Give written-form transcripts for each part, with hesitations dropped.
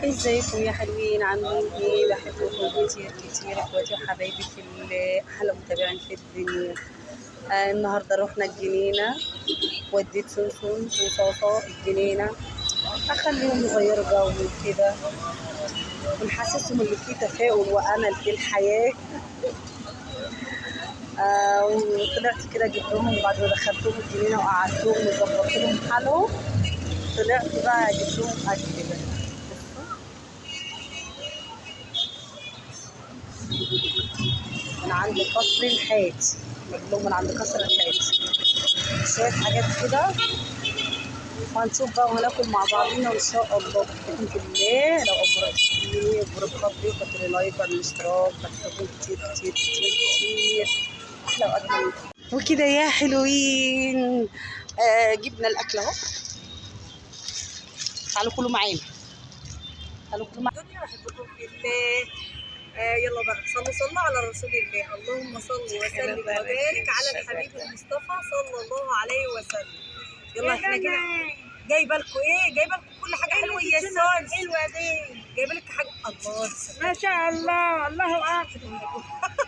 ازيكم يا حلوين؟ عاملين ايه؟ بحبكم كتير كتير اخواتي وحبايبي في الله، احلى متابعين في الدنيا. النهارده رحنا الجنينه، وديت سمسم وصوصه الجنينه، اخليهم يغيروا جو وكده ونحسسهم ان في تفاؤل وامل في الحياه. وطلعت كده جبت لهم بعد ما دخلتهم الجنينه وقعدتهم وظبطت لهم حالهم، طلعت بقى جبت لهم اكل كده من عند قصر الحاتي، بجيب من عند قصر الحاتي شوية حاجات كده، وهنشوف بقى وهناكل مع بعضينا وإن شاء الله. بحبكم في الله، لو أول مرة تشوفوني اجبروا بخاطري وحطوا لي لايك وعلى الاشتراك، بحبكم كتير كتير كتير كتير، أحلى وأجمل وكده يا حلوين. جبنا الأكل أهو، تعالوا كلوا معانا، تعالوا كلوا معانا. الدنيا بحبكم في الله. يلا بقى صلوا على رسول الله، اللهم صل وسلم وبارك على الحبيب المصطفى صلى الله عليه وسلم. يلا احنا كده جايبه لكم ايه؟ جايبه لكم كل حاجه حلوه يا سون. حلوه دي، جايبه لك حاجه الله ما شاء الله، الله اكبر.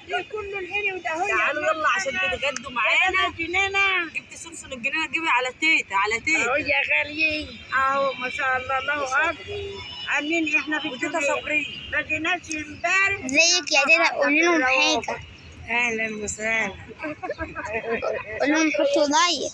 دي كله الحلو ده اهو. تعالوا يلا عشان تتغدوا معانا. جنينه جبت سمسم الجنينه، جيبي على تيتا على تيتا اهو يا غاليين اهو. ما شاء الله، الله اكبر. عاملين احنا في وتيتا صبريه ما جيناش امبارح. ازيك يا تيتا؟ قولي لهم حاجة. اهلا وسهلا. قول لهم حطوا لايك.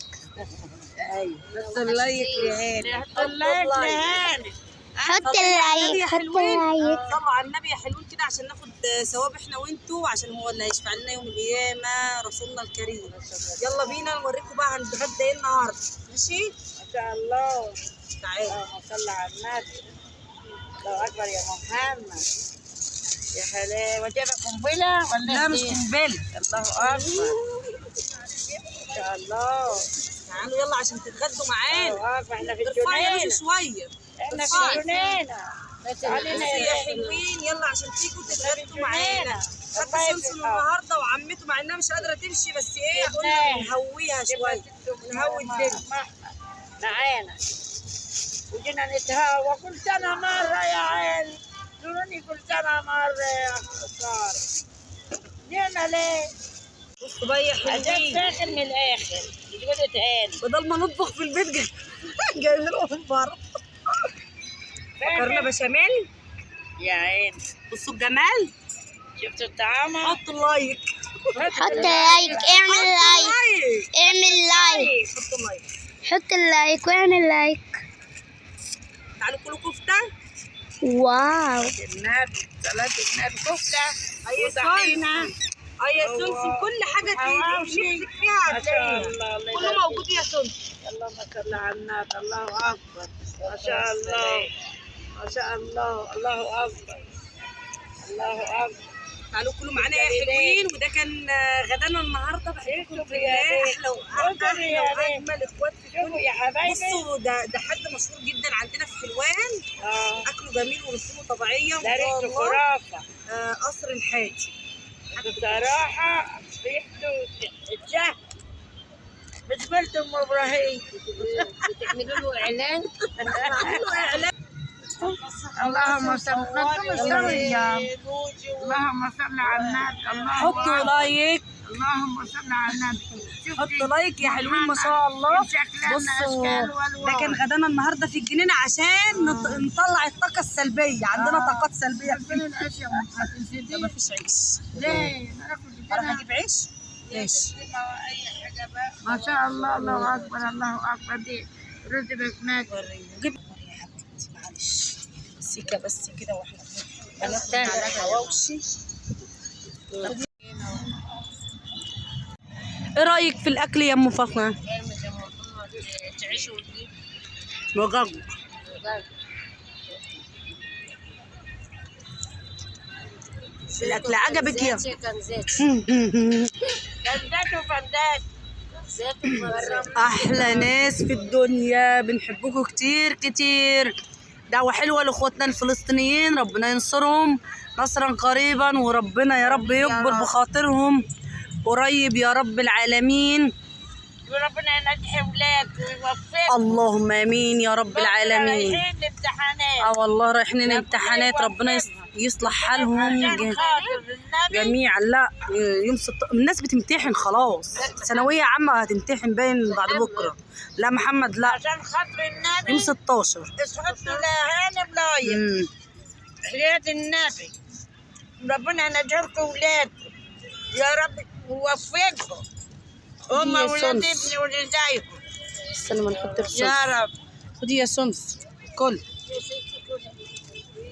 ايوه حطوا اللايك يا هاني، حط اللايك لهاني. حط اللايك، حط اللايك. صلوا على النبي يا حلوين كده عشان ناخد ثواب احنا وانتوا، عشان هو اللي هيشفع لنا يوم القيامه رسولنا الكريم. يلا بينا نوريكم بقى هنتغدى ايه النهارده، ماشي؟ ما شاء الله. تعالوا اللهم صل على النبي. الله اكبر يا محمد. يا حلاوه. وجايبه قنبله ولا لا مش إيه؟ قنبله. الله اكبر. ما شاء الله. تعالوا يلا عشان تتغدوا معانا. الله اكبر. احنا في ارفعي يا الجنينه. روشي شويه، احنا في ارفعي. الجنينه. علينا يا حلوين، يلا عشان تيجوا تتغدوا معانا. خدت الله سمسم يفتح. النهارده وعمته مع انها مش قادره تمشي، بس ايه قلنا نهويها شويه، نهوي الدنيا. معانا وجينا نتهوى كل سنه مره يا عيال. زوروني كل سنه مره يا خساره. نعمل ايه؟ بصوا بقى يا عشان حلوين، ساخن من الاخر يقعدوا تهاني. بدل ما نطبخ في البيت جايب لهم من بره. فكرنا بشاميل يا عين. بصوا الجمال. شفتوا الطعام؟ حطوا اللايك، حط لايك، اعمل لايك، اعمل لايك، حطوا اللايك. حط اللايك واعمل لايك. تعالوا كلوا كفته. واو، النبي صلاة النبي. كفتة اي وطحينة. يا سمسم كل حاجه حواوشي. نفسك فيها ما شاء هتلاقيها، الله. الله كله يبارك موجود يا سمسم. اللهم صل على النبي. الله اكبر. ما شاء الله، ما شاء الله. الله اكبر، الله اكبر. تعالوا كلوا معانا يا حلوين، وده كان غدانا النهارده. بحبكم في الله، احلى واحلى واجمل اخوات في شوفوا الدنيا. يا حبايبي. بصوا ده حد مشهور جدا عندنا في حلوان، اكله جميل ورسومه طبيعيه ده وما شاء ريحته الله. خرافة قصر الحاتي بصراحة. ريحته الشهد. مش قلت ام ابراهيم بتعملوا له اعلان؟ بنعمل له اعلان. اللهم صل اللهم صل على النبي. حطوا لايك، اللهم صل على النبي. حطوا لايك يا حلوين ما شاء الله. بصوا ده كان غدانا النهارده في الجنينه عشان نطلع الطاقه السلبيه، عندنا طاقات سلبيه كتير. العيش يا محمد. ما فيش عيش. ليه؟ اروح اجيب عيش؟ ماشي. ما شاء الله. الله اكبر، الله اكبر. دي رز بسمتي. جيب يا حبيبتي معلش سيكه بس كده واحنا بناخد على حواوشي. ايه رايك في الاكل يا ام فاطمه؟ تعيش وتجيب وجاج. الاكل عجبك يا كان زيت وفندات. احلى ناس في الدنيا، بنحبكم كتير كتير. دعوه حلوه لاخواتنا الفلسطينيين، ربنا ينصرهم نصرا قريبا، وربنا يا رب يكبر بخاطرهم قريب يا رب العالمين. وربنا ينجح ولاد ويوفقهم. اللهم امين يا رب العالمين. رايحين الامتحانات. والله رايحين الامتحانات، ربنا يصلح حالهم عشان خاطر النبي. جميعا. لا يوم الناس بتمتحن خلاص، ثانويه عامه هتمتحن باين بعد بكره. لا محمد لا، عشان خاطر النبي يوم 16. اصحوا لهاني بلايك. حياة النبي ربنا ينجحكم ولادكم يا رب ويوفقكم. هم ولاد ابني ولدايكم. استنى ما نحط الصوص. يا رب. خدي يا سمس كل.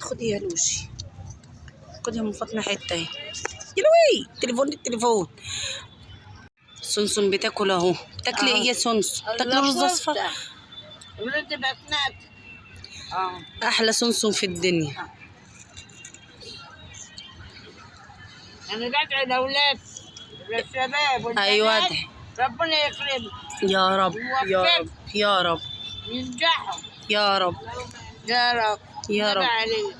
خدي يا لوشي، خدي يا ام فاطمه حته اهي. يلوي التليفون. سنسن بتاكل اهو. بتاكلي ايه يا سنس؟ بتاكلي رز اصفر؟ ولد بطنات. احلى سنسن في الدنيا. انا بدعي الاولاد للشباب والبنات. ايوه ربنا يكرمهم يا رب يا رب يا رب ينجحوا يا رب يا رب يا رب عليك.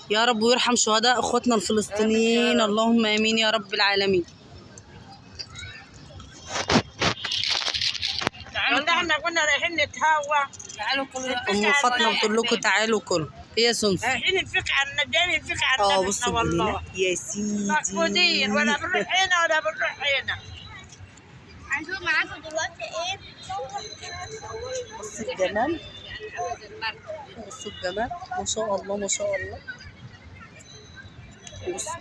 يا رب، ويرحم شهداء اخواتنا الفلسطينيين. اللهم امين يا رب العالمين. والله احنا كنا رايحين نتهوى. تعالوا كلوا. ام فاطمه بتقول لكم تعالوا كلوا. هي سنس رايحين نفك عن جايين نفك عن بصوا والله يا سيدي مفقودين، ولا بنروح هنا ولا بنروح هنا. عندهم معاكم دلوقتي ايه؟ بصوا الجمال، بصوا الجمال، ما شاء الله ما شاء الله. بصوا،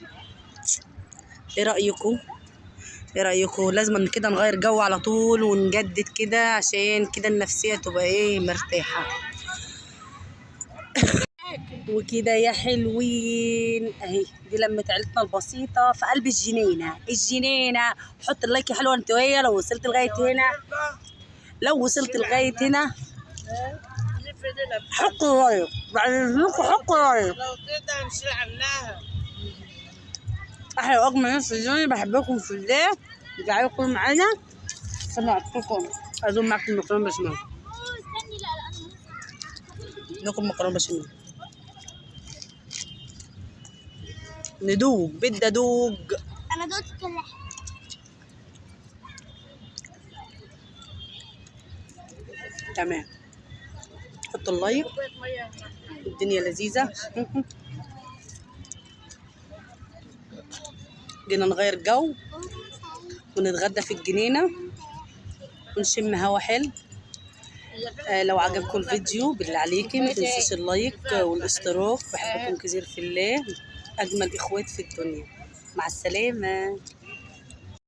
ايه رأيكم؟ ايه رأيكم؟ لازم كده نغير جو على طول ونجدد كده، عشان كده النفسية تبقى ايه مرتاحة. وكده يا حلوين اهي، دي لمة عيلتنا البسيطة في قلب الجنينة. حط اللايك يا حلوة انت وهي لو وصلت لغاية هنا. حط اللايك بعد اذنكم، حط اللايك. لو كده نشعلناها. احلى واجمل ناس في الدنيا، بحبكم في الله. تعالوا كلوا معانا. سمعتكم ازوم معاكم المكرونة بشاميل. ناكل مكرونة بشاميل. ندوق، بدي ادوق. انا دوت كل حاجه. تمام، حطوا اللايك. الدنيا لذيذة. جينا نغير جو ونتغدى في الجنينة ونشم هوا حلو. لو عجبكم الفيديو بالله عليكم ما تنسوش اللايك والاشتراك. بحبكم كثير في الله، اجمل اخوات في الدنيا. مع السلامة.